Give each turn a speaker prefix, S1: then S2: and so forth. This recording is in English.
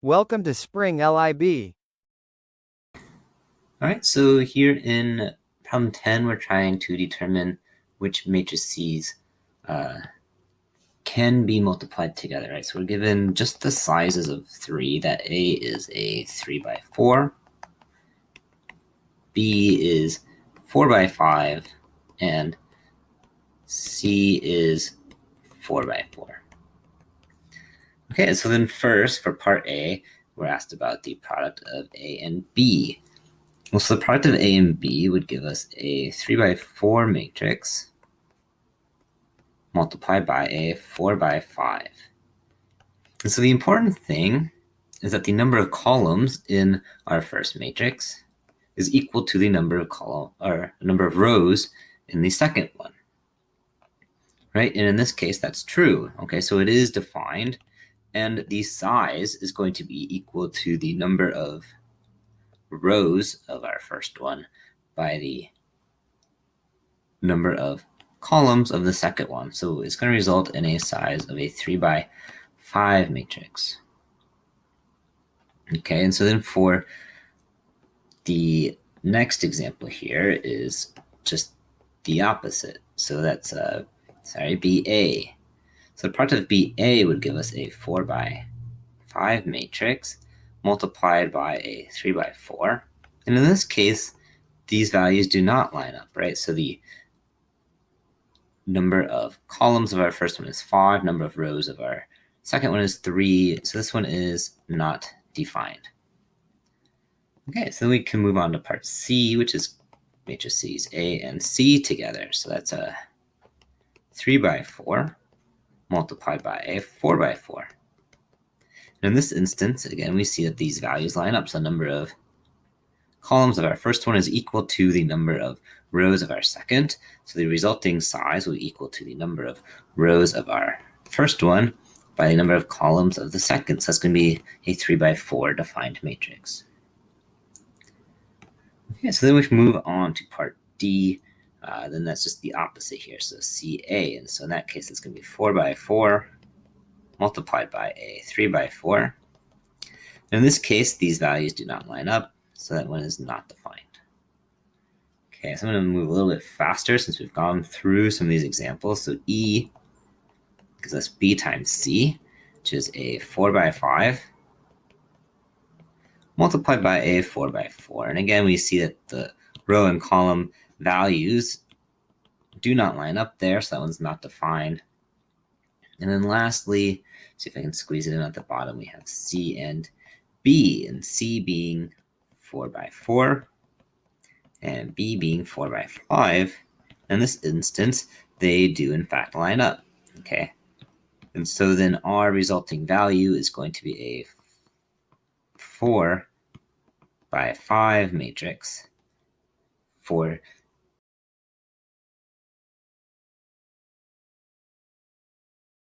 S1: Welcome to Spring LIB.
S2: All right, so here in problem 10, we're trying to determine which matrices can be multiplied together, right? So we're given just the sizes of 3, that A is a 3 by 4, B is 4 by 5, and C is 4 by 4. Okay, so then first, for part A, we're asked about the product of A and B. Well, so the product of A and B would give us a 3 by 4 matrix multiplied by a 4 by 5. And so the important thing is that the number of columns in our first matrix is equal to the number of rows in the second one, right? And in this case, that's true. Okay, so it is defined, and the size is going to be equal to the number of rows of our first one by the number of columns of the second one. So it's going to result in a size of a 3 by 5 matrix. Okay, and so then for the next example here is just the opposite. So that's BA. So the product of BA would give us a 4 by 5 matrix multiplied by a 3 by 4. And in this case, these values do not line up, right? So the number of columns of our first one is 5, number of rows of our second one is 3, so this one is not defined. Okay, so then we can move on to part C, which is matrices A and C together. So that's a 3 by 4 multiplied by a 4 by 4. And in this instance, again, we see that these values line up. So the number of columns of our first one is equal to the number of rows of our second. So the resulting size will be equal to the number of rows of our first one by the number of columns of the second. So that's going to be a 3 by 4 defined matrix. Okay, so then we can move on to part D. Then that's just the opposite here, so CA. And so in that case, it's going to be 4 by 4 multiplied by a 3 by 4. And in this case, these values do not line up, so that one is not defined. Okay, so I'm going to move a little bit faster since we've gone through some of these examples. So E gives us B times C, which is a 4 by 5 multiplied by a 4 by 4. And again, we see that the row and column values do not line up there, so that one's not defined. And then lastly, see if I can squeeze it in at the bottom, we have C and B, and C being 4 by 4 and B being 4 by 5. In this instance, they do in fact line up, okay? And so then our resulting value is going to be a 4 by 5 matrix for